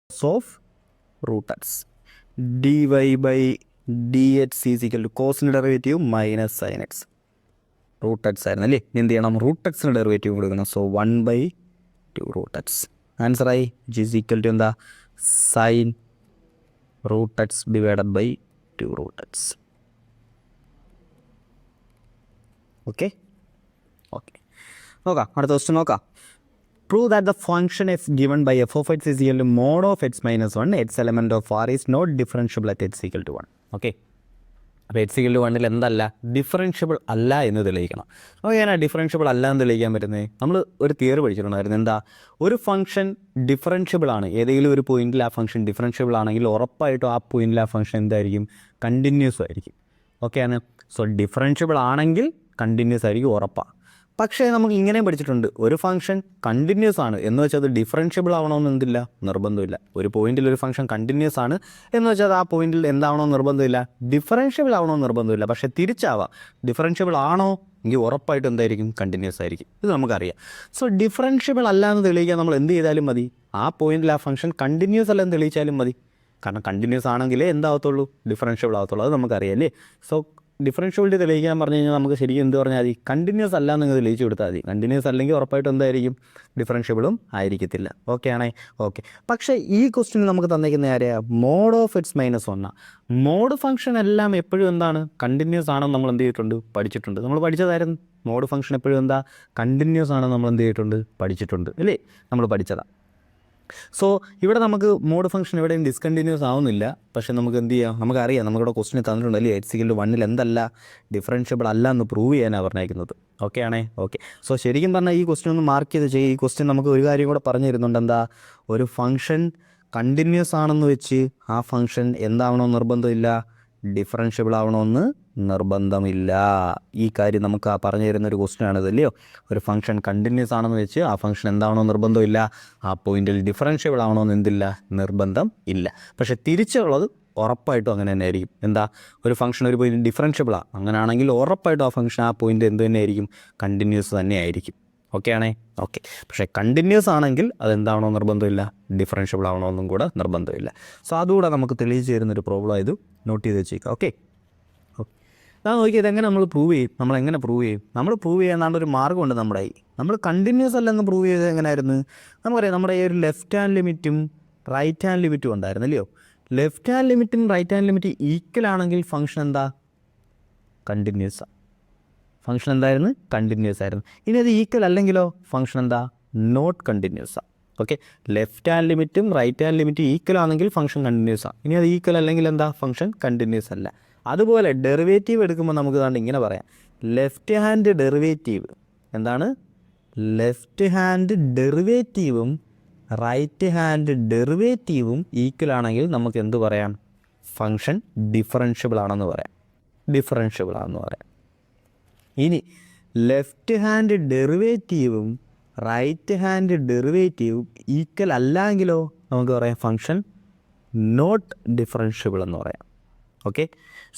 Of root x d y by d h is equal to കോസിൻ്റെ derivative minus sine x. Root x ആയിരുന്നു അല്ലേ, എന്ത് ചെയ്യണം, root എക്സിന് ഡെറിവേറ്റീവ് കൊടുക്കണം. സോ 1/2 റൂട്ട് എക്സ് ആൻസറായി. ജി ഈസ് ഈക്വൽ ടു എന്താ, sine root x divided by 2 root x. Okay okay, നോക്കാം അടുത്ത ക്വസ്റ്റ്യൻ നോക്കാം. Prove that the function f given by f of x is equal to mod of x minus 1, x element of r is not differentiable at x equal to 1. Okay, അപ്പോൾ x equal to 1 എന്തല്ല, differentiable അല്ല എന്ന് തെളിയിക്കണം. അപ്പോൾ എങ്ങനെയാണ് differentiable അല്ല എന്ന് തെളിയിക്കാൻ പറ്റുന്നത്? നമ്മൾ ഒരു തിയറി പഠിച്ചിട്ടുണ്ടായിരുന്നു. എന്താ, ഒരു ഫംഗ്ഷൻ ഡിഫറൻഷ്യബിൾ ആണ്, ഏതെങ്കിലും ഒരു പോയിന്റിൽ ആ ഫംഗ്ഷൻ ഡിഫറൻഷ്യബിൾ ആണെങ്കിൽ ഉറപ്പായിട്ടും ആ പോയിന്റിൽ ആ ഫംഗ്ഷൻ എന്തായിരിക്കും, കണ്ടിന്യൂസ് ആയിരിക്കും. ഓക്കെയാണ്. സോ ഡിഫറൻഷ്യബിൾ ആണെങ്കിൽ കണ്ടിന്യൂസ് ആയിരിക്കും, ഉറപ്പാണ്. പക്ഷേ നമുക്ക് ഇങ്ങനെയും പഠിച്ചിട്ടുണ്ട്, ഒരു ഫംഗ്ഷൻ കണ്ടിന്യൂസ് ആണ് എന്ന് വെച്ചാൽ അത് ഡിഫറൻഷ്യബിൾ ആവണമെന്ന് എന്തില്ല, നിർബന്ധമില്ല. ഒരു പോയിന്റിൽ ഒരു ഫംഗ്ഷൻ കണ്ടിന്യൂസ് ആണ് എന്ന് വെച്ചാൽ ആ പോയിന്റിൽ എന്താവണമെന്ന് നിർബന്ധമില്ല, ഡിഫറൻഷ്യബിൾ ആവണമെന്ന് നിർബന്ധമില്ല. പക്ഷേ തിരിച്ചാവാം, ഡിഫറൻഷ്യബിൾ ആണോ എങ്കിൽ ഉറപ്പായിട്ടും എന്തായിരിക്കും, കണ്ടിന്യൂസ് ആയിരിക്കും. ഇത് നമുക്കറിയാം. സോ ഡിഫറൻഷ്യബിൾ അല്ല എന്ന് തെളിയിക്കാൻ നമ്മൾ എന്ത് ചെയ്താലും മതി, ആ പോയിന്റിൽ ആ ഫംഗ്ഷൻ കണ്ടിന്യൂസ് അല്ല എന്ന് തെളിയിച്ചാലും മതി. കാരണം കണ്ടിന്യൂസ് ആണെങ്കിലേ എന്താവത്തുള്ളൂ, ഡിഫറൻഷ്യബിൾ ആവത്തുള്ളൂ. അത് നമുക്കറിയാം അല്ലേ. സോ ഡിഫറൻഷ്യബിലിറ്റി തെളിയിക്കാൻ പറഞ്ഞു കഴിഞ്ഞാൽ നമുക്ക് ശരിക്കും എന്ത് പറഞ്ഞാൽ മതി, കണ്ടിന്യൂസ് അല്ല എന്ന് തെളിയിച്ച് കൊടുത്താൽ മതി. കണ്ടിന്യൂസ് അല്ലെങ്കിൽ ഉറപ്പായിട്ടും എന്തായിരിക്കും, ഡിഫറൻഷ്യബിളും ആയിരിക്കത്തില്ല. ഓക്കെ ആണേ, ഓക്കെ. പക്ഷേ ഈ ക്വസ്റ്റിന് നമുക്ക് തന്നിരിക്കുന്ന ആരെയാ, mod of x minus 1. Mod function എല്ലാം എപ്പോഴും എന്താണ്, കണ്ടിന്യൂസ് ആണെന്ന് നമ്മൾ എന്ത് ചെയ്തിട്ടുണ്ട്, പഠിച്ചിട്ടുണ്ട്. നമ്മൾ പഠിച്ചതായിരുന്നു, മോഡ് ഫംഗ്ഷൻ എപ്പോഴും എന്താ, കണ്ടിന്യൂസ് ആണെന്ന് നമ്മൾ എന്ത് ചെയ്തിട്ടുണ്ട്, പഠിച്ചിട്ടുണ്ട് അല്ലേ, നമ്മൾ പഠിച്ചതാണ്. സോ ഇവിടെ നമുക്ക് മോഡ് ഫംഗ്ഷൻ എവിടെയും ഡിസ്കണ്ടിന്യൂസ് ആവുന്നില്ല. പക്ഷേ നമുക്ക് എന്ത് ചെയ്യാം, നമുക്കറിയാം, നമുക്കിവിടെ ക്വസ്റ്റിന് തന്നിട്ടുണ്ട് അല്ലേ, എക്സ് ഈക്വൽ ടു 1 എന്തല്ല, ഡിഫറൻഷ്യബിൾ അല്ല എന്ന് പ്രൂവ് ചെയ്യാനാണ് പറഞ്ഞേക്കുന്നത്. ഓക്കെ ആണേ, ഓക്കെ. സോ ശരിക്കും പറഞ്ഞാൽ ഈ ക്വസ്റ്റ്യൻ ഒന്ന് മാർക്ക് ചെയ്ത് ചെയ്യുക. ഈ ക്വസ്റ്റ്യൻ നമുക്ക് ഒരു കാര്യം കൂടെ പറഞ്ഞു തരുന്നുണ്ട്. എന്താ, ഒരു ഫംഗ്ഷൻ കണ്ടിന്യൂസ് ആണെന്ന് വെച്ച് ആ ഫംഗ്ഷൻ എന്താവണമെന്ന് നിർബന്ധമില്ല, ഡിഫറൻഷ്യബിൾ ആവണമെന്ന് നിർബന്ധമില്ല. ഈ കാര്യം നമുക്ക് പറഞ്ഞു തരുന്നൊരു ക്വസ്റ്റ്യൻ ഇതല്ലയോ. ഒരു ഫംഗ്ഷൻ കണ്ടിന്യൂസ് ആണെന്ന് വെച്ച് ആ ഫംഗ്ഷൻ എന്താവണമെന്ന് നിർബന്ധമില്ല, ആ പോയിന്റിൽ ഡിഫറൻഷ്യബിൾ ആവണമെന്ന് എന്തില്ല, നിർബന്ധം ഇല്ല. പക്ഷേ തിരിച്ചുള്ളത് ഉറപ്പായിട്ടും അങ്ങനെ തന്നെ ആയിരിക്കും. എന്താ, ഒരു ഫംഗ്ഷൻ ഒരു പോയിന്റ് ഡിഫറൻഷ്യബിളാണ്, അങ്ങനെയാണെങ്കിൽ ഉറപ്പായിട്ടും ആ ഫംഗ്ഷൻ ആ പോയിന്റ് എന്ത് തന്നെ ആയിരിക്കും, കണ്ടിന്യൂസ് തന്നെ ആയിരിക്കും. ഓക്കെ ആണേ, ഓക്കെ. പക്ഷേ കണ്ടിന്യൂസ് ആണെങ്കിൽ അതെന്താവണോ നിർബന്ധമില്ല, ഡിഫറൻഷ്യബിൾ ആവണമെന്നും കൂടെ നിർബന്ധമില്ല. സോ അതുകൂടെ നമുക്ക് തെളിയിച്ച് തരുന്നൊരു പ്രോബ്ലം ഇത് നോട്ട് ചെയ്ത് വെച്ചേക്കാം. ഓക്കെ ഓക്കെ, ഞാൻ നോക്കി ഇതെങ്ങനെ നമ്മൾ പ്രൂവ് ചെയ്യും, നമ്മളെങ്ങനെ പ്രൂവ് ചെയ്യും, നമ്മൾ പ്രൂവ് ചെയ്യാനാണ്ട് ഒരു മാർഗ്ഗമുണ്ട് നമ്മുടെ കയ്യിൽ. നമ്മൾ കണ്ടിന്യൂസ് അല്ലെന്ന് പ്രൂവ് ചെയ്തത് എങ്ങനെയായിരുന്നു, നമുക്കറിയാം, നമ്മുടെ ഈ ഒരു ലെഫ്റ്റ് ഹാൻഡ് ലിമിറ്റും റൈറ്റ് ഹാൻഡ് ലിമിറ്റും ഉണ്ടായിരുന്നു അല്ലയോ. ലെഫ്റ്റ് ഹാൻഡ് ലിമിറ്റും റൈറ്റ് ഹാൻഡ് ലിമിറ്റ് ഈക്വൽ ആണെങ്കിൽ ഫംഗ്ഷൻ എന്താ, കണ്ടിന്യൂസാണ്. ഫംഗ്ഷൻ എന്തായിരുന്നു, കണ്ടിന്യൂസ് ആയിരുന്നു. ഇനി അത് ഈക്വൽ അല്ലെങ്കിലോ ഫംഗ്ഷൻ എന്താ, നോട്ട് കണ്ടിന്യൂസാണ്. ഓക്കെ, ലെഫ്റ്റ് ഹാൻഡ് ലിമിറ്റും റൈറ്റ് ഹാൻഡ് ലിമിറ്റും ഈക്വൽ ആണെങ്കിൽ ഫംഗ്ഷൻ കണ്ടിന്യൂസാണ്. ഇനി അത് ഈക്വൽ അല്ലെങ്കിൽ എന്താ, ഫംഗ്ഷൻ കണ്ടിന്യൂസ് അല്ല. അതുപോലെ ഡെറിവേറ്റീവ് എടുക്കുമ്പോൾ നമുക്ക് ഇതാണ്ട് ഇങ്ങനെ പറയാം, ലെഫ്റ്റ് ഹാൻഡ് ഡെറിവേറ്റീവ് എന്താണ്, ലെഫ്റ്റ് ഹാൻഡ് ഡെറിവേറ്റീവും റൈറ്റ് ഹാൻഡ് ഡെറിവേറ്റീവും ഈക്വൽ ആണെങ്കിൽ നമുക്ക് എന്ത് പറയാം, ഫംഗ്ഷൻ ഡിഫറൻഷ്യബിൾ ആണെന്ന് പറയാം, ഡിഫറൻഷ്യബിൾ ആണെന്ന് പറയാം. ഇനി ലെഫ്റ്റ് ഹാൻഡ് ഡെറിവേറ്റീവും റൈറ്റ് ഹാൻഡ് ഡെറിവേറ്റീവും ഈക്വൽ അല്ലെങ്കിലോ നമുക്ക് പറയാം ഫംഗ്ഷൻ നോട്ട് ഡിഫറൻഷ്യബിൾ എന്ന് പറയാം. ഓക്കെ,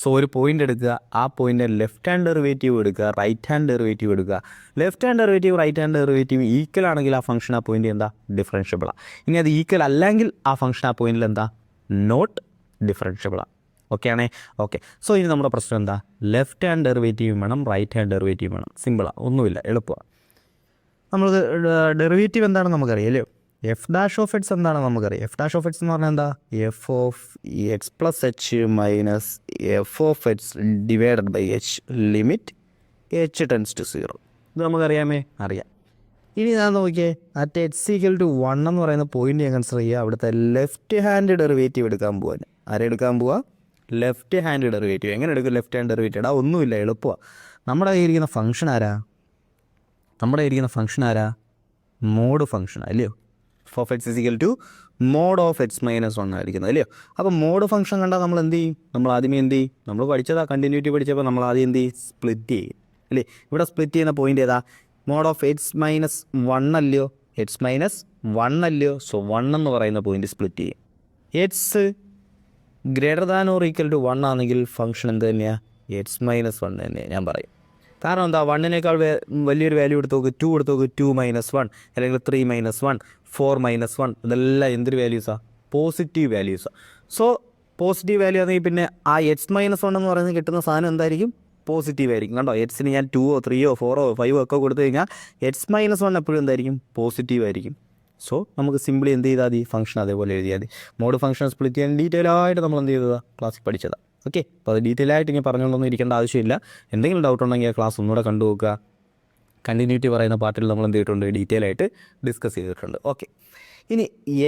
സോ ഒരു പോയിൻ്റ് എടുക്കുക, ആ പോയിൻ്റ് ലെഫ്റ്റ് ഹാൻഡ് ഡെറിവേറ്റീവ് എടുക്കുക, റൈറ്റ് ഹാൻഡ് ഡെറിവേറ്റീവ് എടുക്കുക. Left hand derivative right hand derivative equal ആണെങ്കിൽ ആ ഫംഗ്ഷൻ ആ പോയിൻ്റ് എന്താ, ഡിഫറൻഷ്യബിളാണ്. ഇനി അത് ഈക്വൽ അല്ലെങ്കിൽ ആ ഫംഗ്ഷൻ ആ പോയിന്റിൽ എന്താ, നോട്ട് ഡിഫറൻഷ്യബിളാണ്. ഓക്കെ ആണേ, ഓക്കെ. സോ ഇനി നമ്മുടെ പ്രശ്നം എന്താ, ലെഫ്റ്റ് ഹാൻഡ് ഡെറിവേറ്റീവ് വേണം, റൈറ്റ് ഹാൻഡ് ഡെറിവേറ്റീവ് വേണം. സിമ്പിളാണ്, ഒന്നുമില്ല, എളുപ്പമാണ്. നമ്മൾ ഡെറിവേറ്റീവ് എന്താണെന്ന് നമുക്കറിയാം അല്ലേ, എഫ് ഡാഷ് ഓഫ് എക്സ് എന്താണെന്ന് നമുക്കറിയാം. എഫ് ഡാഷ് ഓഫ് എക്സ് എന്ന് പറഞ്ഞാൽ എന്താ, f of x plus H minus F of x divided by h limit H tends to 0. ഇത് നമുക്കറിയാമേ, അറിയാം. ഇനി ഞാൻ നോക്കിയേ, അറ്റ് എക്സ് ഈക്വൽ ടു 1 എന്ന് പറയുന്ന പോയിന്റ് ഞാൻ കൺസിഡർ ചെയ്യുക. അവിടുത്തെ ലെഫ്റ്റ് ഹാൻഡ് ഡെറിവേറ്റീവ് എടുക്കാൻ പോവാൻ, ആരെടുക്കാൻ പോവാ, ലെഫ്റ്റ് ഹാൻഡ് ഡെറിവേറ്റീവ്. എങ്ങനെ എടുക്കും ലെഫ്റ്റ് ഹാൻഡ് ഡെറിവേറ്റീവ്? ഇടാ ഒന്നുമില്ല, എളുപ്പമാണ്. നമ്മുടെ കയ്യിരിക്കുന്ന ഫംഗ്ഷൻ ആരാ, നമ്മുടെ കയ്യിരിക്കുന്ന ഫംഗ്ഷൻ ആരാ, മോഡ് ഫംഗ്ഷൻ അല്ലയോ. F of x equal to mod of x minus 1 ആയിരിക്കുന്നത് അല്ലയോ. അപ്പോൾ മോഡ് ഫംഗ്ഷൻ കണ്ടാൽ നമ്മൾ എന്ത് ചെയ്യും, നമ്മൾ ആദ്യമേ എന്ത് ചെയ്യും, നമ്മൾ പഠിച്ചതാ കണ്ടിന്യൂറ്റി പഠിച്ചപ്പോൾ നമ്മൾ ആദ്യം എന്ത് ചെയ്യും, സ്പ്ലിറ്റ് ചെയ്യും അല്ലേ. ഇവിടെ സ്പ്ലിറ്റ് ചെയ്യുന്ന പോയിൻ്റ് ഏതാ, മോഡ് ഓഫ് എക്സ് മൈനസ് 1 അല്ലയോ, എക്സ് മൈനസ് 1 അല്ലയോ. സോ 1 എന്ന് പറയുന്ന പോയിൻ്റ് സ്പ്ലിറ്റ് ചെയ്യും. X greater than or equal to 1 ആണെങ്കിൽ ഫംഗ്ഷൻ എന്ത് തന്നെയാണ്, എക്സ് മൈനസ് 1 തന്നെയാണ് ഞാൻ പറയും. കാരണം എന്താ, 1നേക്കാൾ വലിയൊരു വാല്യൂ എടുത്ത് നോക്ക്, 2 എടുത്ത് നോക്ക്, 2 - 1 അല്ലെങ്കിൽ 3 - 1 4 - 1 ഇതെല്ലാം എന്തൊരു വാല്യൂസാണ്, positive values. So positive value ആണെങ്കിൽ പിന്നെ ആ x-1 എന്ന് പറയുന്നത് കിട്ടുന്ന സാധനം എന്തായിരിക്കും? പോസിറ്റീവ് ആയിരിക്കും. കണ്ടോ, എക്സിന് ഞാൻ 2 3 4 5 ഒക്കെ കൊടുത്തു കഴിഞ്ഞാൽ x-1 എപ്പോഴും എന്തായിരിക്കും? പോസിറ്റീവ് ആയിരിക്കും. സോ നമുക്ക് സിമ്പിളി എന്ത് ചെയ്താൽ മതി? ഫംഗ്ഷൻ അതേപോലെ എഴുതിയാൽ മതി. മോഡ് ഫംഗ്ഷൻ സ്പ്ലിറ്റ് ചെയ്യാൻ ഡീറ്റെയിൽ ആയിട്ട് നമ്മൾ എന്ത് ചെയ്തതാണ്? ക്ലാസ്സിൽ പഠിച്ചതാണ്. ഓക്കെ, അപ്പോൾ അത് ഡീറ്റെയിൽ ആയിട്ട് ഇങ്ങനെ പറഞ്ഞുകൊണ്ടൊന്നും ഇരിക്കേണ്ട ആവശ്യമില്ല. എന്തെങ്കിലും ഡൗട്ട് ഉണ്ടെങ്കിൽ ആ ക്ലാസ് ഒന്നുകൂടെ കണ്ടു നോക്കുക. കണ്ടിന്യൂറ്റി പറയുന്ന പാർട്ടിൽ നമ്മൾ എന്ത് ചെയ്തിട്ടുണ്ട്? ഡീറ്റെയിൽ ആയിട്ട് ഡിസ്കസ് ചെയ്തിട്ടുണ്ട്. ഓക്കെ, ഇനി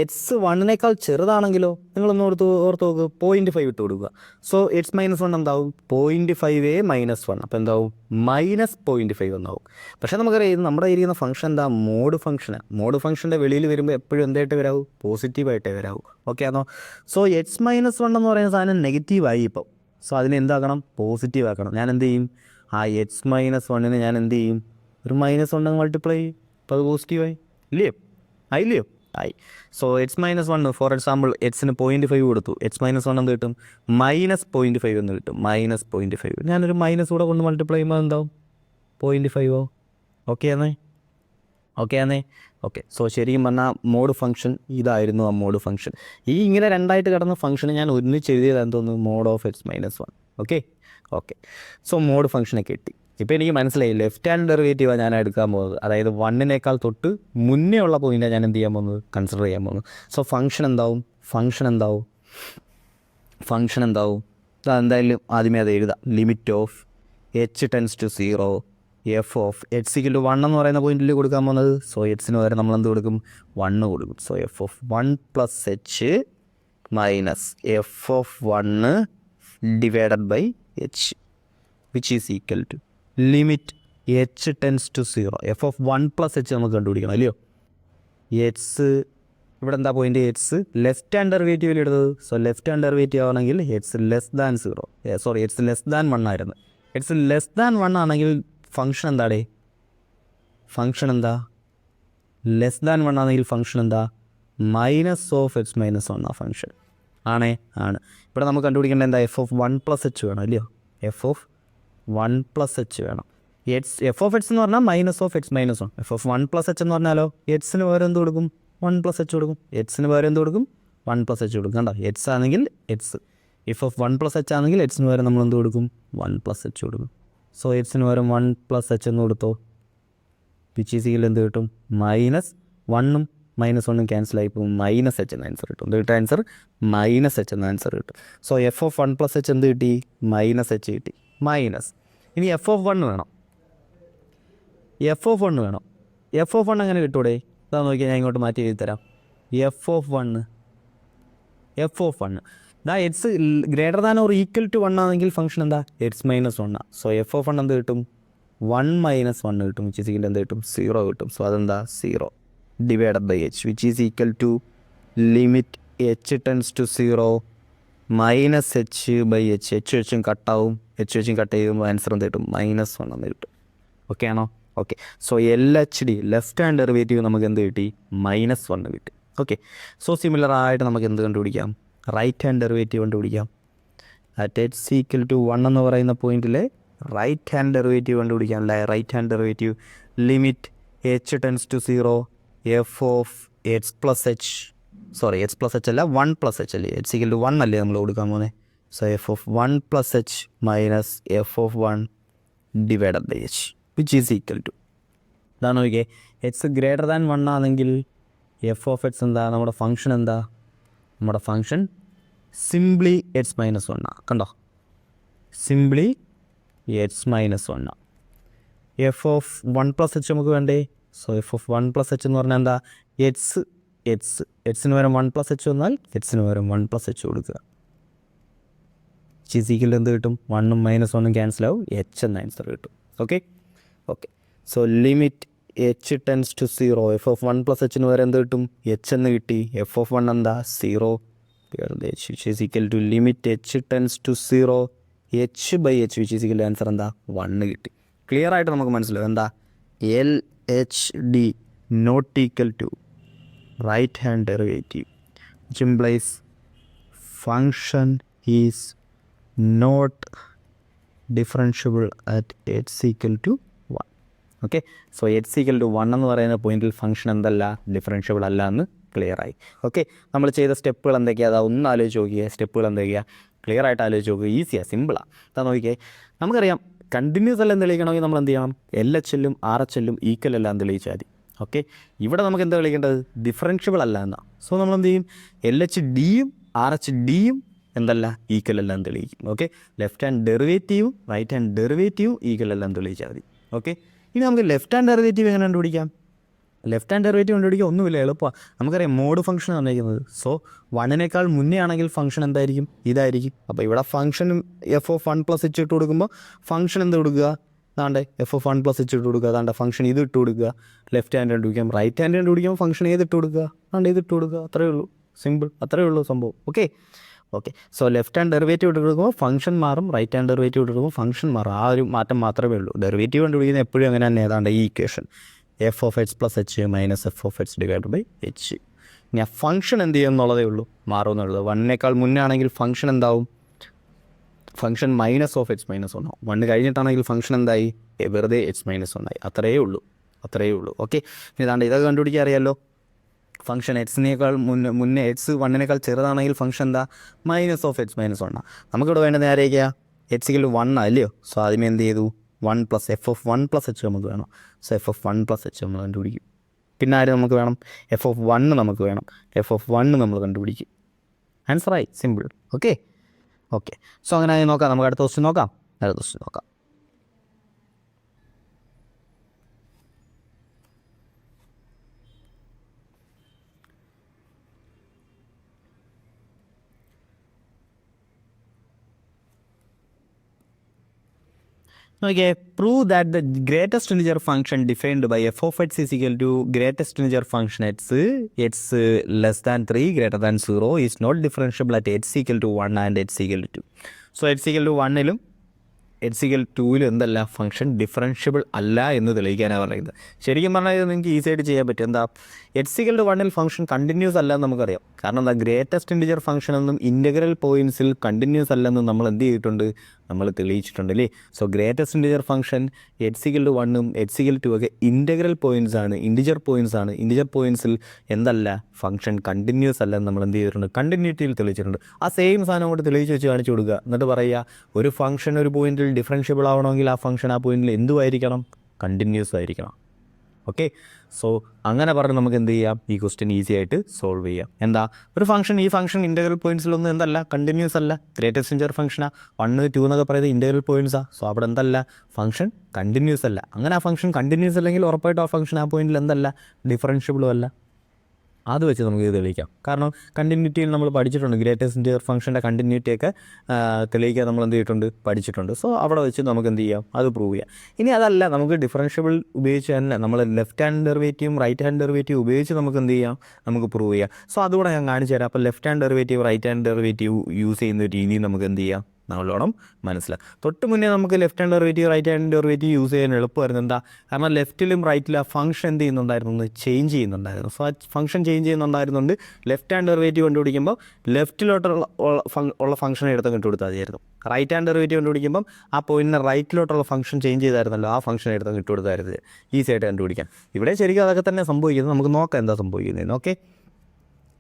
x1 ചെറുതാണെങ്കിലോ നിങ്ങളൊന്ന് ഓർത്ത് നോക്ക്, 0.5 ഇട്ട് കൊടുക്കുക. സോ x-1 എന്താവും? 0.5a -1. അപ്പോൾ എന്താവും? -0.5 എന്നാവും. പക്ഷേ നമുക്കറിയാം ഇത് നമ്മുടെ ഇരിക്കുന്ന ഫംഗ്ഷൻ എന്താ? മോഡ് ഫംഗ്ഷനാണ്. മോഡ് ഫംഗ്ഷൻ്റെ വെളിയിൽ വരുമ്പോൾ എപ്പോഴും എന്തായിട്ട് വരാവും? പോസിറ്റീവായിട്ടേ വരാവും. ഓക്കെ ആണോ? സോ x-1 എന്ന് പറയുന്ന സാധനം നെഗറ്റീവായി ഇപ്പോൾ. സോ അതിനെ എന്താക്കണം? പോസിറ്റീവ് ആക്കണം. ഞാൻ എന്ത് ചെയ്യും? ആ x-1 ഞാൻ എന്ത് ചെയ്യും? ഒരു -1 മൾട്ടിപ്ലൈ ചെയ്യും. അപ്പോൾ അത് പോസിറ്റീവായി ഇല്ലയോ? ആയില്ലയോ? ആയി. സോ x-1 ഫോർ എക്സാമ്പിൾ എക്സിന് 0.5 കൊടുത്തു. x-1 എന്ത് കിട്ടും? -0.5 എന്ന് കിട്ടും. -0.5 ഞാനൊരു മൈനസ് കൂടെ കൊണ്ട് മൾട്ടിപ്ലൈ ചെയ്യുമ്പോൾ എന്താവും? 0.5 ഓക്കെ ആണേ? ഓക്കെ. സോ ശരിക്കും പറഞ്ഞാൽ മോഡ് ഫംഗ്ഷൻ ഇതായിരുന്നു ആ മോഡ് ഫംഗ്ഷൻ. ഈ ഇങ്ങനെ രണ്ടായിട്ട് കിടന്ന ഫംഗ്ഷന് ഞാൻ ഒന്നിച്ച് എഴുതിയത് എന്തോന്നു? Mod of x-1. Okay. So mod ഫംഗ്ഷനെ കിട്ടി. ഇപ്പോൾ എനിക്ക് മനസ്സിലായി ലെഫ്റ്റ് ഹാൻഡ് ഡെറിവേറ്റീവാണ് ഞാൻ എടുക്കാൻ പോകുന്നത്. അതായത് 1 തൊട്ട് മുന്നേ ഉള്ള പോയിൻ്റാണ് ഞാൻ എന്ത് ചെയ്യാൻ പോകുന്നത്? കൺസിഡർ ചെയ്യാൻ പോകുന്നത്. സോ ഫംഗ്ഷൻ എന്താവും? എന്തായാലും ആദ്യമേ അത് എഴുതാം. Limit of h→0 f of x=1 എന്ന് പറയുന്ന പോയിന്റിൽ കൊടുക്കാൻ പോകുന്നത്. സോ എക്സിന് വരെ നമ്മൾ എന്ത് കൊടുക്കും? 1 കൊടുക്കും. So f of 1 + h minus f of 1 divided by h which is equal to limit h→0 f of 1 + h നമുക്ക് കണ്ടുപിടിക്കണം അല്ലയോ? എക്സ് ഇവിടെ എന്താ പോയിൻ്റ്? എക്സ് ലെഫ്റ്റ് ഹാൻഡ് ഡെറിവേറ്റീവിൽ എടുത്തത്. സോ ലെഫ്റ്റ് ഹാൻഡ് ഡെറിവേറ്റീവ് ആണെങ്കിൽ x <0 x <1 ആയിരുന്നു. x <1 ആണെങ്കിൽ ഫംഗ്ഷൻ എന്താടേ? ഫംഗ്ഷൻ എന്താ? <1 ആണെങ്കിൽ ഫംഗ്ഷൻ എന്താ? -(x-1) ആ ഫംഗ്ഷൻ ആണ്. ഇവിടെ നമുക്ക് കണ്ടുപിടിക്കേണ്ട എന്താ? f ഓഫ് 1 + h വേണം അല്ലയോ? f ഓഫ് 1 + h വേണം. f ഓഫ് x എന്ന് പറഞ്ഞാൽ -(x-1). f ഓഫ് 1 + h എന്ന് പറഞ്ഞാലോ എക്സിന് പകരം എന്ത് കൊടുക്കും? 1 + h കൊടുക്കും. എക്സിന് പകരം എന്ത് കൊടുക്കും? 1 + h കൊടുക്കും. കണ്ടോ, എക്സ് ആണെങ്കിൽ എക്സ്, f ഓഫ് 1 + h ആണെങ്കിൽ എക്സിന് പകരം നമ്മൾ എന്ത് കൊടുക്കും? 1 + h കൊടുക്കും. സോ എക്സിന് പകരം 1 + h എന്ന് കൊടുത്തോ, വിച്ച് ഈസ് ഈക്വൽ എന്ത് കിട്ടും? -1ഉം -1ഉം ക്യാൻസലായി പോകും. -h എന്ന ആൻസർ കിട്ടും. എന്ത് കിട്ടും ആൻസർ? -h എന്ന ആൻസർ കിട്ടും. സോ f ഓഫ് 1 + h എന്ത് കിട്ടി? -h കിട്ടി. ഇനി f ഓഫ് 1 വേണം. f ഓഫ് 1 അങ്ങനെ കിട്ടൂടെ? ഇതാ നോക്കിയാൽ ഞാൻ ഇങ്ങോട്ട് മാറ്റി എഴുതി തരാം. f ഓഫ് 1 ഇതാ എക്സ് > 1 ആണെങ്കിൽ ഫംഗ്ഷൻ എന്താ? x-1. സോ f ഓഫ് 1 എന്ത് കിട്ടും? 1 - 1 കിട്ടും. വിച്ച് ഈസ് ഈക്വൽ എന്ത് കിട്ടും? 0 കിട്ടും. സോ അതെന്താ? 0 divided by h which is equal to limit h→0 -h/h. h കട്ടാവും. കട്ട് ചെയ്യുമ്പോൾ ആൻസർ എന്ത് കിട്ടും? -1 എന്ന് കിട്ടും. ഓക്കെ ആണോ? Okay. So LHD left hand derivative നമുക്ക് എന്ത് കിട്ടി? -1 കിട്ടി. ഓക്കെ. സോ സിമിലർ ആയിട്ട് നമുക്ക് എന്ത് കണ്ടുപിടിക്കാം? റൈറ്റ് ഹാൻഡ് ഡെറിവേറ്റീവ് കണ്ടുപിടിക്കാം. അറ്റ് h=1 എന്ന് പറയുന്ന പോയിന്റിൽ റൈറ്റ് ഹാൻഡ് ഡെറിവേറ്റീവ് കണ്ടുപിടിക്കാം. റൈറ്റ് ഹാൻഡ് ഡെറിവേറ്റീവ് ലിമിറ്റ് h→0 f of x + h അല്ല 1 + h അല്ലേ? h=1 അല്ലേ നമ്മൾ കൊടുക്കാൻ പോകുന്നത്? So f of 1 + h minus f of 1 divided by h which is equal to ഇതാണ്. നോക്കിയേ, x>1 ആണെങ്കിൽ f ഓഫ് x എന്താ? നമ്മുടെ ഫംഗ്ഷൻ എന്താ? നമ്മുടെ ഫംഗ്ഷൻ സിംപ്ലി x-1 ആണ്. കണ്ടോ, സിംപ്ലി x-1 ആണ്. f ഓഫ് 1 + h നമുക്ക് വേണ്ടേ? സോ f ഓഫ് 1 + h എന്ന് പറഞ്ഞാൽ എന്താ? എക്സിന് പകരം 1 + h വന്നാൽ എക്സിന് പകരം 1 + h കൊടുക്കുക. ചിസിക്കൽ എന്ത് കിട്ടും? 1ഉം -1ഉം ക്യാൻസലാവും. h എന്ന ആൻസർ കിട്ടും. Okay. So limit h→0 f of 1 + h വരെ എന്ത് കിട്ടും? h എന്ന് കിട്ടി. f ഓഫ് 1 എന്താ? 0 h which is equal to limit h→0 h/h which is equal answer എന്താ? 1 കിട്ടി. ക്ലിയർ ആയിട്ട് നമുക്ക് മനസ്സിലാവും എന്താ? LHD not equal to right hand derivative which implies function is not differentiable at h=1. Okay. So h=1 എന്ന് പറയുന്ന പോയിന്റിൽ function എന്തല്ല? ഡിഫറൻഷ്യബിൾ അല്ല എന്ന് ക്ലിയറായി. ഓക്കെ, നമ്മൾ ചെയ്ത സ്റ്റെപ്പുകൾ എന്തൊക്കെയാണ്, അതാ ഒന്ന് ആലോചിച്ച് നോക്കിയേ. സ്റ്റെപ്പുകൾ എന്തൊക്കെയാണ്, ക്ലിയർ ആയിട്ട് ആലോചിച്ച് നോക്കുക. ഈസിയാണ്, സിമ്പിളാണ്. അതാ നോക്കിയേ, നമുക്കറിയാം കണ്ടിന്യൂസ് എല്ലാം തെളിയിക്കണമെങ്കിൽ നമ്മൾ എന്ത് ചെയ്യണം, LHL-ഉം RH-ലും ഈക്വൽ എല്ലാം തെളിയിച്ചാൽ മതി. ഓക്കെ, ഇവിടെ നമുക്ക് എന്താ തെളിയിക്കേണ്ടത്, ഡിഫറൻഷ്യബിൾ അല്ല എന്നാണ്. സോ നമ്മൾ എന്ത് ചെയ്യും, LHDയും RHDയും എന്തല്ല, ഈക്വൽ എല്ലാം തെളിയിക്കും. ഓക്കെ, ലെഫ്റ്റ് ഹാൻഡ് ഡെറിവേറ്റീവും റൈറ്റ് ഹാൻഡ് ഡെറിവേറ്റീവും ഈക്വൽ എല്ലാം തെളിയിച്ചാൽ മതി. ഓക്കെ, ഇനി നമുക്ക് ലെഫ്റ്റ് ഹാൻഡ് ഡെറിവേറ്റീവ് എങ്ങനെ കണ്ടുപിടിക്കാം? ലെഫ്റ്റ് ഹാൻഡ് ഡെറിവേറ്റീവ് കണ്ടുപിടിക്കുക ഒന്നുമില്ല, എളുപ്പമാണ്. നമുക്കറിയാം മോഡ് ഫംഗ്ഷൻ തന്നിരിക്കുന്നത്. സോ 1-നേക്കാൾ മുന്നേ ആണെങ്കിൽ ഫംഗ്ഷൻ എന്തായിരിക്കും, ഇതായിരിക്കും. അപ്പോൾ ഇവിടെ ഫംഗ്ഷനും f(1 + h) ഇട്ട് കൊടുക്കുമ്പോൾ ഫംഗ്ഷൻ എന്ത് കൊടുക്കുക, അതാണ്ട് f(1 + h) ഇട്ട് കൊടുക്കുക. അതാണ്ട് ഫംഗ്ഷൻ ഇത് ഇട്ട് കൊടുക്കുക. ലെഫ്റ്റ് ഹാൻഡ് കണ്ടുപിടിക്കാം, റൈറ്റ് ഹാൻഡ് കണ്ടുപിടിക്കുമ്പോൾ ഫംഗ്ഷൻ ഏത് ഇട്ട് കൊടുക്കുക, അതാണ്ട് ഇത് ഇട്ട് കൊടുക്കുക. അത്രയേ ഉള്ളൂ, സിമ്പിൾ, അത്രയേ ഉള്ളൂ സംഭവം. Okay, so left hand derivative ഇട്ട് കൊടുക്കുമ്പോൾ ഫംഗ്ഷൻ മാറും, റൈറ്റ് ഹാൻഡ് ഡെറിവേറ്റീവ് ഇട്ട് കൊടുക്കുമ്പോൾ ഫംഗ്ഷൻ മാറും. ആ ഒരു മാറ്റം മാത്രമേ ഉള്ളൂ. ഡെറിവേറ്റീവ് കണ്ടുപിടിക്കുന്നത് എപ്പോഴും അങ്ങനെ തന്നെ. ഏതാണ്ട് ഈ ഇക്വേഷൻ f(x + h) - f(x)/h. ഇനി ആ ഫംഗ്ഷൻ എന്ത് ചെയ്യും എന്നുള്ളതേ ഉള്ളൂ, മാറുമെന്നുള്ളത്. 1-നേക്കാൾ മുന്നേ ആണെങ്കിൽ ഫംഗ്ഷൻ എന്താവും, ഫംഗ്ഷൻ -(x - 1) ആവും. 1 കഴിഞ്ഞിട്ടാണെങ്കിൽ ഫംഗ്ഷൻ എന്തായി, വെറുതെ x - 1 ആയി. അത്രയേ ഉള്ളൂ. ഓക്കെ, ഇതാണ്ട് ഇതൊക്കെ കണ്ടുപിടിക്കാൻ അറിയാമല്ലോ. ഫംഗ്ഷൻ x-നേക്കാൾ മുന്നേ x 1-നേക്കാൾ ചെറുതാണെങ്കിൽ ഫംഗ്ഷൻ എന്താ, -(x - 1) നമുക്കിവിടെ വേണ്ടത് ആരേക്കാ, x = 1 അല്ലയോ. സോ ആദ്യമേ എന്ത് ചെയ്തു, 1 + f(1 + h) നമുക്ക് വേണം. സോ f(1 + h) നമ്മൾ കണ്ടുപിടിക്കും. പിന്നെ ആര് നമുക്ക് വേണം, f(1) നമുക്ക് വേണം. f(1) നമ്മൾ കണ്ടുപിടിക്കും. ആൻസറായി, സിമ്പിൾ. ഓക്കെ, സോ അങ്ങനെ നോക്കാം. നമുക്ക് അടുത്ത ക്വസ്റ്റ്യൻ നോക്കാം. Okay, prove that the greatest integer function defined by f(x) is equal to greatest integer function x less than 3 greater than 0 is not differentiable at x = 1 and x = 2. So x = 1-ലും x = 2-ലും എന്തല്ല, function differentiable അല്ല എന്ന് തെളിയിക്കാനാണ് പറയുന്നത്. ശരിക്കും പറഞ്ഞാൽ ഇത് നിങ്ങൾക്ക് easy ആയിട്ട് ചെയ്യാൻ പറ്റും. എന്താ, x = 1-ൽ ഫംഗ്ഷൻ കണ്ടിന്യൂസ് അല്ല എന്ന് നമുക്കറിയാം. കാരണം എന്താ, ഗ്രേറ്റസ്റ്റ് ഇൻറ്റിജർ ഫംഗ്ഷൻ എന്നും ഇൻ്റഗ്രൽ പോയിൻറ്റ്സിൽ കണ്ടിന്യൂസ് അല്ലെന്നും നമ്മൾ എന്ത് ചെയ്തിട്ടുണ്ട്, നമ്മൾ തെളിയിച്ചിട്ടുണ്ട് അല്ലേ. So greatest integer function x = 1-ഉം x = 2 ഒക്കെ ഇൻ്റഗ്രൽ പോയിൻറ്റ്സ് ആണ്, ഇൻറ്റിജർ പോയിൻറ്റ്സിൽ എന്തല്ല, ഫംഗ്ഷൻ കണ്ടിന്യൂസ് അല്ലെന്ന് നമ്മൾ എന്ത് ചെയ്തിട്ടുണ്ട്, കണ്ടിന്യൂറ്റിയിൽ തെളിയിച്ചിട്ടുണ്ട്. ആ സെയിം സാധനം കൊണ്ട് തെളിയിച്ച് വെച്ച് കാണിച്ചു കൊടുക്കുക. എന്നിട്ട് പറയുക, ഒരു ഫംഗ്ഷൻ ഒരു പോയിന്റിൽ ഡിഫറൻഷ്യബിൾ ആവണമെങ്കിൽ ആ ഫംഗ്ഷൻ ആ പോയിന്റിൽ എന്തുമായിരിക്കണം, കണ്ടിന്യൂസ് ആയിരിക്കണം. ഓക്കെ, സോ അങ്ങനെ പറഞ്ഞ് നമുക്ക് എന്ത് ചെയ്യാം, ഈ ക്വസ്റ്റ്യൻ ഈസി ആയിട്ട് സോൾവ് ചെയ്യാം. എന്താ, ഒരു ഫംഗ്ഷൻ, ഈ ഫംഗ്ഷൻ ഇൻ്റഗ്രൽ പോയിൻറ്റ്സിലൊന്നും എന്തല്ല, കണ്ടിന്യൂസ് അല്ല. ഗ്രേറ്റസ്റ്റ് ഇൻറ്റിജർ ഫംഗ്ഷനാണ്, 1, 2 എന്നൊക്കെ പറയുന്നത് ഇൻ്റഗ്രൽ പോയിൻറ്റ്സാണ്. സോ അവിടെ എന്തല്ല, ഫംഗ്ഷൻ കണ്ടിന്യൂസ് അല്ല. അങ്ങനെ ആ ഫംഗ്ഷൻ കണ്ടിന്യൂസ് അല്ലെങ്കിൽ ഉറപ്പായിട്ടും ആ ഫംഗ്ഷൻ ആ പോയിന്റിൽ എന്തല്ല, ഡിഫറൻഷ്യബിളും അല്ല. അത് വെച്ച് നമുക്ക് ഇത് തെളിയിക്കാം. കാരണം കണ്ടിന്യൂറ്റിയിൽ നമ്മൾ പഠിച്ചിട്ടുണ്ട്, ഗ്രേറ്റസ്റ്റ് ഇൻറ്റിജർ ഫംഗ്ഷൻ്റെ കണ്ടിന്യൂറ്റിയൊക്കെ തെളിയിക്കാൻ നമ്മൾ എന്ത് ചെയ്തിട്ടുണ്ട്, പഠിച്ചിട്ടുണ്ട്. സോ അവിടെ വെച്ച് നമുക്ക് എന്ത് ചെയ്യാം, അത് പ്രൂവ് ചെയ്യാം. ഇനി അതല്ല, നമുക്ക് ഡിഫറൻഷ്യബിൾ ഉപയോഗിച്ച് തന്നെ നമ്മൾ ലെഫ്റ്റ് ഹാൻഡ് ഡെറിവേറ്റീവും റൈറ്റ് ഹാൻഡ് ഡെറിവേറ്റീവ് ഉപയോഗിച്ച് നമുക്ക് എന്ത് ചെയ്യാം, നമുക്ക് പ്രൂവ് ചെയ്യാം. സോ അതുകൂടെ ഞാൻ കാണിച്ചു തരാം. അപ്പോൾ left hand derivative right hand derivative use ചെയ്യുന്ന രീതി നമുക്ക് എന്ത് ചെയ്യാം, നല്ലോണം മനസ്സിലാക്കാം. തൊട്ട് മുന്നേ നമുക്ക് left hand derivative right hand derivative use ചെയ്യാൻ എളുപ്പമായിരുന്നു. എന്താ, കാരണം ലെഫ്റ്റിലും റൈറ്റിലും ആ ഫംഗ്ഷൻ എന്ത് ചെയ്യുന്നുണ്ടായിരുന്നു, ചേഞ്ച് ചെയ്യുന്നുണ്ടായിരുന്നു. സോ ആ ഫംഗ്ഷൻ ചേഞ്ച് ചെയ്യുന്നുണ്ടായിരുന്നുണ്ട് ലെഫ്റ്റ് ഹാൻഡ് ഡെറിവേറ്റീവ് കണ്ടുപിടിക്കുമ്പോൾ ലെഫ്റ്റിലോട്ടുള്ള ഫംഗ്ഷൻ എടുത്ത് കണ്ടുപിടുത്താൽ മതിയായിരുന്നു. റൈറ്റ് ഹാൻഡ് ഡെറിവേറ്റീവ് കണ്ടുപിടിക്കുമ്പം ആ പോയിന്റിന് റൈറ്റിലോട്ടുള്ള ഫംഗ്ഷൻ ചേഞ്ച് ചെയ്തായിരുന്നല്ലോ, ആ ഫംഗ്ഷൻ എടുത്ത് ഇട്ടുകൊടുത്തായിരുന്നു ഈസി ആയിട്ട് കണ്ടുപിടിക്കാൻ. ഇവിടെ ശരിക്കും അതൊക്കെ തന്നെ സംഭവിക്കുന്നത്. നമുക്ക് നോക്കാം എന്താ സംഭവിക്കുന്നതെന്ന്. ഓക്കെ,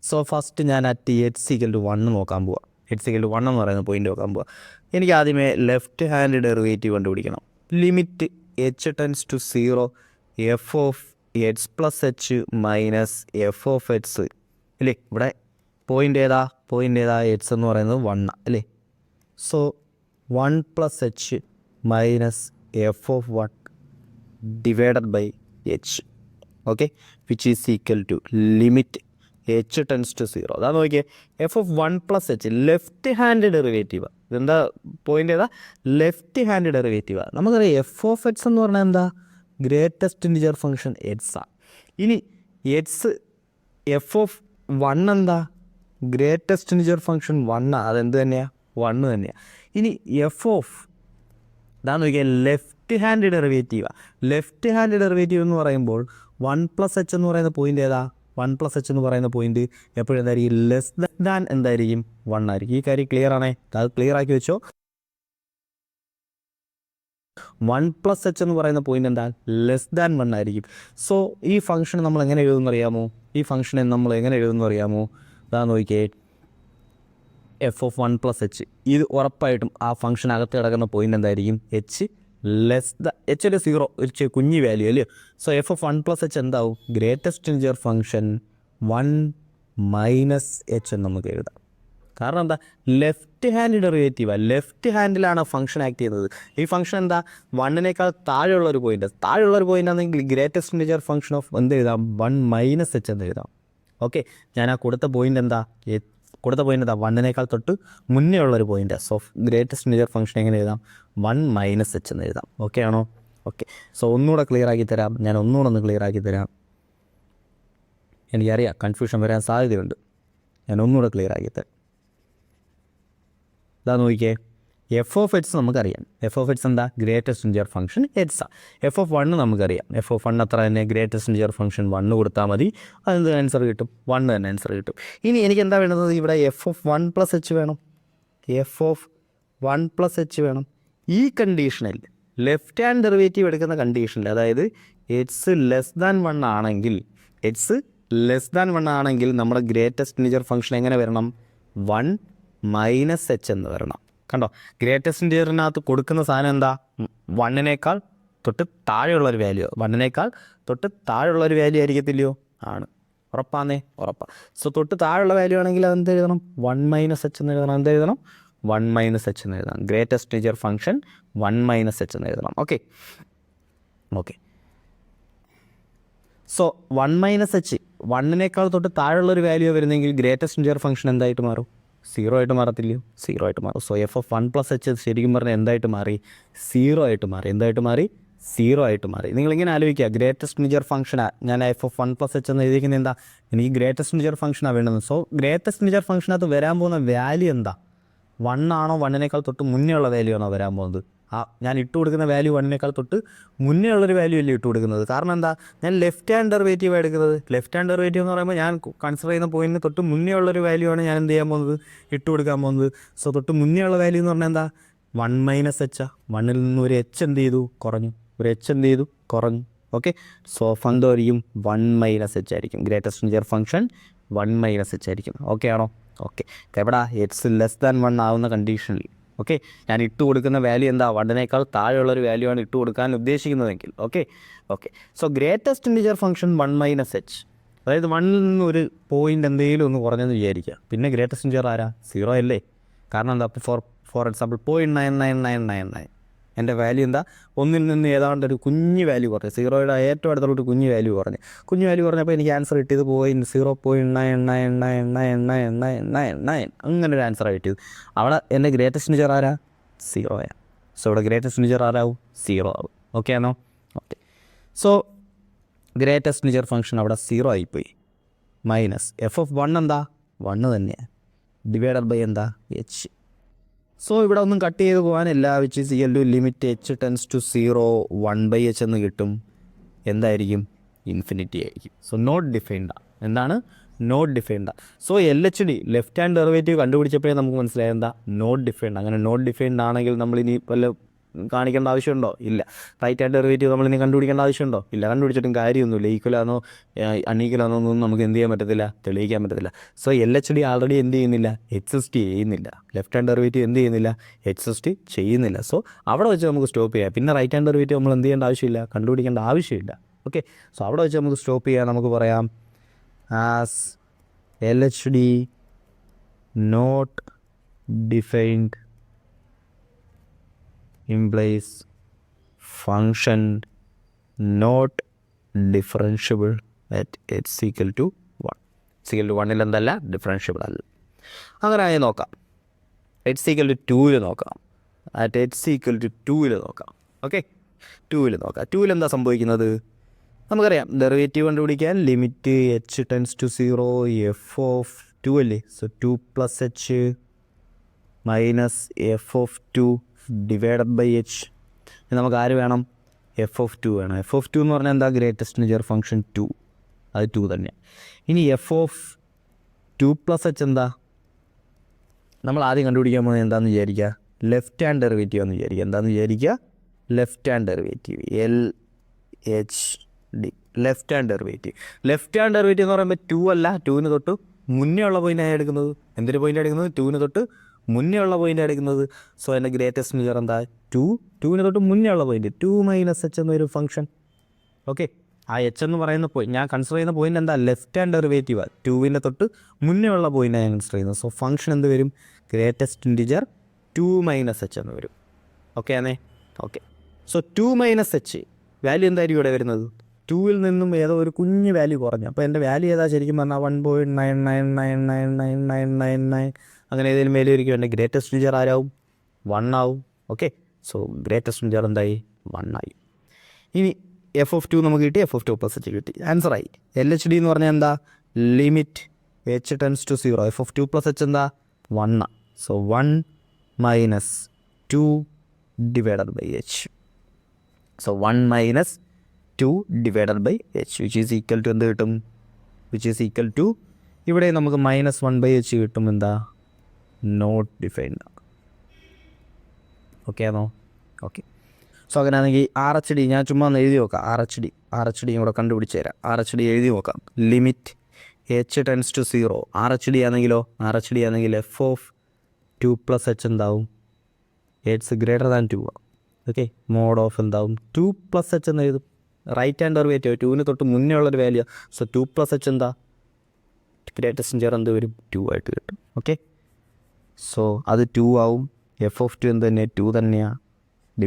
സോ ഫസ്റ്റ് ഞാൻ അറ്റ് x = 1 നോക്കാൻ പോവാം. x = 1 എന്ന് പറയുന്ന പോയിന്റ് നോക്കാൻ പോവാം. എനിക്ക് ആദ്യമേ ലെഫ്റ്റ് ഹാൻഡ് ഡെറിവേറ്റീവ് കണ്ടുപിടിക്കണം. Limit h → 0 f(x + h - f(x) അല്ലേ. ഇവിടെ പോയിൻ്റ് ഏതാ, h എന്ന് പറയുന്നത് 1 അല്ലേ. So 1 + h - f(1) / h. Okay, which is equal to limit h → 0. അതാ നോക്കിയേ, f(1 + h) left hand derivative. ഇതെന്താ പോയിൻ്റ് ഏതാ, ലെഫ്റ്റ് ഹാൻഡ് ഡെറിവേറ്റീവ്. നമുക്കറിയാം f(x) എന്ന് പറഞ്ഞാൽ എന്താ, ഗ്രേറ്റസ്റ്റ് ഇൻറ്റിജർ ഫംഗ്ഷൻ x ആണ്. ഇനി f(1) എന്താ, ഗ്രേറ്റസ്റ്റ് ഇൻറ്റിജർ ഫംഗ്ഷൻ 1 ആണ്. അതെന്ത് തന്നെയാണ്, 1 തന്നെയാണ്. ഇനി ഇതാ നോക്കിയാൽ ലെഫ്റ്റ് ഹാൻഡ് ഡെറിവേറ്റീവാണ്. ലെഫ്റ്റ് ഹാൻഡ് ഡെറിവേറ്റീവ് എന്ന് പറയുമ്പോൾ 1 + h എന്ന് പറയുന്ന പോയിൻ്റ് ഏതാ, 1 + h എന്ന് പറയുന്ന പോയിന്റ് എപ്പോഴും എന്തായിരിക്കും, ലെസ് ദാൻ എന്തായിരിക്കും, 1 ആയിരിക്കും. ഈ കാര്യം ക്ലിയർ ആണേ, അത് ക്ലിയർ ആക്കി വെച്ചോ. വൺ പ്ലസ് എച്ച് എന്ന് പറയുന്ന പോയിന്റ് എന്താ, ലെസ് ദാൻ വൺ ആയിരിക്കും. സോ ഈ ഫംഗ്ഷൻ നമ്മൾ എങ്ങനെ എഴുതുമെന്ന് അറിയാമോ? ഈ ഫംഗ്ഷനെ നമ്മൾ എങ്ങനെ എഴുതുമെന്ന് അറിയാമോ? അതാ നോക്കിയേ, f of one plus H. ഇത് ഉറപ്പായിട്ടും ആ ഫംഗ്ഷൻ അകത്ത് കിടക്കുന്ന പോയിന്റ് എന്തായിരിക്കും? എച്ച് ലെസ് ദ എച്ചിൽ 0, ഒരു കുഞ്ഞ് വാല്യൂ അല്ലേ. So f of one plus h എന്താവും? Greatest integer function 1 minus h എന്ന് നമുക്ക് എഴുതാം. കാരണം എന്താ, ലെഫ്റ്റ് ഹാൻഡ് ഡെറിവേറ്റീവാണ്, ലെഫ്റ്റ് ഹാൻഡിലാണ് ഫംഗ്ഷൻ ആക്ട് ചെയ്യുന്നത്. ഈ ഫംഗ്ഷൻ എന്താ, വണ്ണിനേക്കാൾ താഴെയുള്ളൊരു പോയിന്റ് ആണെങ്കിൽ ഗ്രേറ്റസ്റ്റ് ഇൻറ്റിജർ ഫംഗ്ഷൻ ഓഫ് എന്ത് എഴുതാം? 1 മൈനസ് എച്ച് എന്ന് എഴുതാം. ഓക്കെ, ഞാൻ ആ കൊടുത്ത പോയിന്റ് എന്താ, വണ്ണിനേക്കാൾ തൊട്ട് മുന്നേ ഉള്ളൊരു point. So greatest integer function എങ്ങനെ എഴുതാം? 1 മൈനസ് എച്ച് എന്ന് എഴുതാം. ഓക്കെ ആണോ? ഓക്കെ, സോ ഒന്നുകൂടെ ക്ലിയർ ആക്കി തരാം. ഞാൻ ഒന്നുകൂടെ ഒന്ന് ക്ലിയർ ആക്കി തരാം. എനിക്കറിയാം കൺഫ്യൂഷൻ വരാൻ സാധ്യതയുണ്ട്. ഞാൻ ഒന്നുകൂടെ ക്ലിയർ ആക്കി തരാം. ഇതാ നോക്കിയേ, എഫ് ഓഫ് എക്സ് നമുക്കറിയാം. എഫ് ഓഫ് എക്സ് എന്താ? ഗ്രേറ്റസ്റ്റ് ഇൻറ്റിജർ ഫംഗ്ഷൻ എക്സാണ്. എഫ് ഓഫ് വണ്ണ് നമുക്കറിയാം. എഫ് ഓഫ് വൺ അത്ര തന്നെ, ഗ്രേറ്റസ്റ്റ് ഇൻറ്റിജർ ഫംഗ്ഷൻ 1 കൊടുത്താൽ മതി. അതെന്ത് ആൻസർ കിട്ടും? 1 തന്നെ ആൻസർ കിട്ടും. ഇനി എനിക്ക് എന്താ വേണ്ടത്? ഇവിടെ എഫ് ഓഫ് 1 പ്ലസ് എച്ച് വേണം. എഫ് ഓഫ് 1 പ്ലസ് എച്ച് വേണം. ഈ കണ്ടീഷനിൽ, ലെഫ്റ്റ് ഹാൻഡ് ഡെറിവേറ്റീവ് എടുക്കുന്ന കണ്ടീഷനിൽ, അതായത് എക്സ് ലെസ് ദാൻ 1 ആണെങ്കിൽ നമ്മുടെ ഗ്രേറ്റസ്റ്റ് ഇൻറ്റിജർ ഫംഗ്ഷൻ എങ്ങനെ വരണം? 1 മൈനസ് എച്ച് എന്ന് വരണം. കണ്ടോ, ഗ്രേറ്റസ്റ്റ് ഇൻറ്റിജറിനകത്ത് കൊടുക്കുന്ന സാധനം എന്താ? വണ്ണിനേക്കാൾ തൊട്ട് താഴെയുള്ളൊരു വാല്യൂ ആയിരിക്കത്തില്ലയോ? ആണ്. ഉറപ്പാന്നേ? ഉറപ്പാണ്. സോ തൊട്ട് താഴെയുള്ള വാല്യൂ ആണെങ്കിൽ അതെന്ത് എഴുതണം? 1 മൈനസ് എച്ച് എന്ന് എഴുതണം. എന്ത് എഴുതണം? 1 മൈനസ് എച്ച് എന്ന് എഴുതണം. Greatest integer function 1 minus h എന്ന് എഴുതണം. ഓക്കെ, സോ 1 മൈനസ് എച്ച്, വണ്ണിനേക്കാൾ തൊട്ട് താഴെയുള്ളൊരു വാല്യൂ വരുന്നെങ്കിൽ ഗ്രേറ്റസ്റ്റ് ഇൻറ്റിജർ ഫംഗ്ഷൻ എന്തായിട്ട് മാറും? 0 ആയിട്ട് മാറത്തില്ലയോ? 0 ആയിട്ട് മാറും. So f of 1 plus H ശരിക്കും പറഞ്ഞാൽ എന്തായിട്ട് മാറി? 0 ആയിട്ട് മാറി. എന്തായിട്ട് മാറി? 0 ആയിട്ട് മാറി. നിങ്ങളിങ്ങനെ ആലോചിക്കുക, ഗ്രേറ്റസ്റ്റ് ഇൻറ്റിജർ ഫംഗ്ഷനാണ് ഞാൻ എഫ് ഓഫ് 1 പ്ലസ് എച്ച് എന്ന് എഴുതിയിരിക്കുന്നത്. എന്താ, എനിക്ക് ഗ്രേറ്റസ്റ്റ് ഇൻറ്റിജർ ഫംഗ്ഷനാണ് വേണ്ടത്. സോ ഗ്രേറ്റസ്റ്റ് ഇൻറ്റിജർ ഫംഗ്ഷനകത്ത് വരാൻ പോകുന്ന വാല്യൂ എന്താ? 1 ആണോ, വണ്ണിനേക്കാൾ തൊട്ട് മുന്നേ ഉള്ള വാല്യൂ ആണോ വരാൻ പോകുന്നത്? ഞാൻ ഇട്ട് കൊടുക്കുന്ന വാല്യൂ വണ്ണിനേക്കാൾ തൊട്ട് മുന്നേ ഉള്ളൊരു വാല്യൂ അല്ലേ ഇട്ട് കൊടുക്കുന്നത്. കാരണം എന്താ, ഞാൻ ലെഫ്റ്റ് ഹാൻഡ് ഡെറിവേറ്റീവ് എടുക്കുന്നത്. ലെഫ്റ്റ് ഹാൻഡ് ഡെറിവേറ്റീവ് എന്ന് പറയുമ്പോൾ ഞാൻ കൺസിഡർ ചെയ്യുന്ന പോയിന്റിന് തൊട്ട് മുന്നേ ഉള്ളൊരു വാല്യൂ ആണ് ഞാൻ എന്ത് ചെയ്യാൻ പോകുന്നത്? ഇട്ട് കൊടുക്കാൻ പോകുന്നത്. സോ തൊട്ട് മുന്നേ ഉള്ള വാല്യൂ എന്ന് പറഞ്ഞാൽ എന്താ? 1 മൈനസ് എച്ച്. വണ്ണിൽ നിന്ന് ഒരു എച്ച് എന്ത് ചെയ്തു? കുറഞ്ഞു. ഓക്കെ, സോ ഫണ്ടായിരിക്കും 1 മൈനസ് എച്ച് ആയിരിക്കും. Greatest integer function 1 minus H ആയിരിക്കും. ഓക്കെ ആണോ? ഓക്കെ, എവിടാ? എക്സ് ലെസ് ദാൻ 1 ആവുന്ന കണ്ടീഷനിൽ. ഓക്കെ, ഞാൻ ഇട്ട് കൊടുക്കുന്ന വാല്യൂ എന്താ? വണ്ണിനേക്കാൾ താഴെയുള്ളൊരു വാല്യൂ ആണ് ഇട്ട് കൊടുക്കാൻ ഉദ്ദേശിക്കുന്നതെങ്കിൽ. Okay, so greatest integer function 1 minus h, അതായത് 1ൽ നിന്ന് ഒരു പോയിന്റ് എന്തെങ്കിലും ഒന്ന് കുറഞ്ഞെന്ന് വിചാരിക്കുക. പിന്നെ ഗ്രേറ്റസ്റ്റ് ഇൻറ്റിജർ ആരാ? 0 അല്ലേ? കാരണം എന്താ? ഫോർ എക്സാമ്പിൾ 0.9999 എൻ്റെ വാല്യൂ എന്താ? 1ൽ നിന്ന് ഏതാണ്ട് ഒരു കുഞ്ഞ് വാല്യൂ കുറഞ്ഞു. 0യുടെ ഏറ്റവും അടുത്തോട്ട് കുഞ്ഞ് വാല്യൂ കുറഞ്ഞപ്പോൾ എനിക്ക് ആൻസർ കിട്ടിയത് 0.99999999 അങ്ങനെ ഒരു ആൻസറാണ് കിട്ടിയത്. അവിടെ എൻ്റെ ഗ്രേറ്റസ്റ്റ് ഇൻറ്റിജർ ആരാ? 0 ആണ്. സോ ഇവിടെ ഗ്രേറ്റസ്റ്റ് ഇൻറ്റിജർ ആരാവും? 0 ആവും. ഓക്കെ ആണോ? Okay, so greatest integer function അവിടെ 0 ആയിപ്പോയി. മൈനസ് എഫ് ഓഫ് 1 എന്താ? 1 തന്നെയാണ്. ഡിവൈഡഡ് ബൈ എന്താ? എച്ച്. സോ ഇവിടെ ഒന്നും കട്ട് ചെയ്ത് പോകാനില്ല. Which is equal to limit H tends to 0 1/h എന്ന് കിട്ടും. എന്തായിരിക്കും? ഇൻഫിനിറ്റി ആയിരിക്കും. So not defined. എന്താണ്? Not defined. So L H D left hand derivative കണ്ടുപിടിച്ചപ്പോഴേ നമുക്ക് മനസ്സിലായത് എന്താ? Not defined. അങ്ങനെ നോട്ട് ഡിഫൈൻഡ് ആണെങ്കിൽ നമ്മളിനി വല്ല കാണിക്കേണ്ട ആവശ്യമുണ്ടോ? ഇല്ല. റൈറ്റ് ഹാൻഡ് ഡെറിവേറ്റീവ് നമ്മളിനി കണ്ടുപിടിക്കേണ്ട ആവശ്യമുണ്ടോ? ഇല്ല. കണ്ടുപിടിച്ചിട്ടും കാര്യമൊന്നുമില്ല. ഈക്വലാണോ അൺഈക്വലാണോ എന്നൊന്നും നമുക്ക് എന്ത് ചെയ്യാൻ പറ്റത്തില്ല? തെളിയിക്കാൻ പറ്റത്തില്ല. So L H D already എന്ത് ചെയ്യുന്നില്ല? എക്സിസ്റ്റ് ചെയ്യുന്നില്ല. ലെഫ്റ്റ് ഹാൻഡ് ഡെറിവേറ്റീവ് എന്ത് ചെയ്യുന്നില്ല? എക്സിസ്റ്റ് ചെയ്യുന്നില്ല. സോ അവിടെ വെച്ച് നമുക്ക് സ്റ്റോപ്പ് ചെയ്യാം. പിന്നെ റൈറ്റ് ഹാൻഡ് ഡെറിവേറ്റീവ് നമ്മൾ എന്ത് ചെയ്യേണ്ട ആവശ്യമില്ല? കണ്ടുപിടിക്കേണ്ട ആവശ്യമില്ല. ഓക്കെ, സോ അവിടെ വെച്ച് നമുക്ക് സ്റ്റോപ്പ് ചെയ്യാം. നമുക്ക് പറയാം as L H D not defined implies function not differentiable at x equal to 1. x equal to 1 എന്തല്ല? ഡിഫറൻഷ്യബിൾ അല്ല. അങ്ങനെ ആയി നോക്കാം. x equal to 2 നോക്കാം. at x equal to 2 നോക്കാം. ഓക്കെ, 2 നോക്കാം. 2 എന്താ സംഭവിക്കുന്നത്? നമുക്കറിയാം ഡെറിവേറ്റീവ് കണ്ടുപിടിക്കാൻ limit H tends to 0 F of 2 അല്ലേ. So 2 plus H minus F of 2 divided by H. നമുക്ക് ആര് വേണം? എഫ് ഓഫ് 2 വേണം. എഫ് ഓഫ് 2 എന്ന് പറഞ്ഞാൽ എന്താ? Greatest integer function 2. അത് 2 തന്നെയാണ്. ഇനി എഫ് ഓഫ് 2 പ്ലസ് എച്ച് എന്താ? നമ്മൾ ആദ്യം കണ്ടുപിടിക്കാൻ പോകുന്നത് എന്താണെന്ന് വിചാരിക്കുക? ലെഫ്റ്റ് ഹാൻഡ് ഡെറിവേറ്റീവ് എന്ന് വിചാരിക്കുക. എന്താണെന്ന് വിചാരിക്കുക? Left hand derivative LHD left hand derivative. Left hand derivative എന്ന് പറയുമ്പോൾ 2 അല്ല, 2-ന് തൊട്ട് മുന്നേ ഉള്ള പോയിൻ്റാണ് എടുക്കുന്നത്. എന്തൊരു പോയിൻ്റ് എടുക്കുന്നത്? 2-ന് തൊട്ട് മുന്നേ ഉള്ള പോയിൻ്റ് എടുക്കുന്നത്. സോ എൻ്റെ ഗ്രേറ്റസ്റ്റ് മെജർ എന്താ? 2-ന് തൊട്ട് മുന്നേ ഉള്ള പോയിൻ്റ് 2 - h എന്നൊരു ഫംഗ്ഷൻ. ഓക്കെ, ആ എച്ച് എന്ന് പറയുന്ന ഞാൻ കൺസിഡർ ചെയ്യുന്ന പോയിൻ്റ് എന്താ? Left hand derivative. 2-ന് തൊട്ട് മുന്നേ ഉള്ള പോയിൻ്റാണ് ഞാൻ കൺസിഡർ ചെയ്യുന്നത്. സോ ഫംഗ്ഷൻ എന്ത് വരും? ഗ്രേറ്റസ്റ്റ് ഇൻറ്റിജർ 2 - h എന്ന് വരും. ഓക്കെ ആണേ? ഓക്കെ, സോ 2 - h വാല്യൂ എന്തായിരിക്കും ഇവിടെ വരുന്നത്? 2-ൽ നിന്നും ഏതോ ഒരു കുഞ്ഞ് വാല്യൂ കുറഞ്ഞു. അപ്പോൾ എൻ്റെ വാല്യൂ ഏതാ ശരിക്കും പറഞ്ഞാൽ 1.99999999 അങ്ങനെ ഏതെങ്കിലും വാല്യൂ ആയിരിക്കും. എൻ്റെ ഗ്രേറ്റസ്റ്റ് ഇൻറ്റിജർ ആരാവും? 1 ആവും. ഓക്കെ, സോ ഗ്രേറ്റസ്റ്റ് ഇൻറ്റിജർ എന്തായി? 1 ആയി. ഇനി f(2) നമുക്ക് കിട്ടി, f(2 + h) കിട്ടി, ആൻസറായി. LHD എന്ന് പറഞ്ഞാൽ എന്താ? Limit h tends to 0. f(2 + h) എന്താ? 1. So 1 - 2 / h. So 1 - 2 / h which is equal to എന്ത് കിട്ടും? which is equal to ഇവിടെ നമുക്ക് -1/h കിട്ടും. എന്താ? Not defined. ഓക്കെ ആണോ? ഓക്കെ, സോ അങ്ങനെയാണെങ്കിൽ RHD ഞാൻ ചുമ്മാ ഒന്ന് എഴുതി നോക്കാം. RHD ഇവിടെ കണ്ടുപിടിച്ച് തരാം. RHD എഴുതി നോക്കാം. Limit h tends to 0. RHD ആണെങ്കിലോ? RHD ആണെങ്കിൽ f(2 + h) എന്താവും? എറ്റ്സ് ഗ്രേറ്റർ ദാൻ 2 ആണ്. ഓക്കെ, മോഡ് ഓഫ് എന്താവും? 2 + h എന്ന് എഴുതും. റൈറ്റ് ഹാൻഡ് ഡെറിവേറ്റീവ് 2-ന് തൊട്ട് മുന്നേ ഉള്ളൊരു വാല്യൂ. സോ 2 + h എന്താ? ഗ്രേറ്റസ്റ്റ് ഇൻറ്റിജർ എന്ത് വരും? 2 ആയിട്ട് കിട്ടും. ഓക്കെ, സോ അത് 2 ആവും. f(2) എന്ത് തന്നെ? 2 തന്നെയാണ്. / h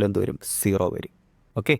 എന്ത് വരും? 0 വരും. ഓക്കെ.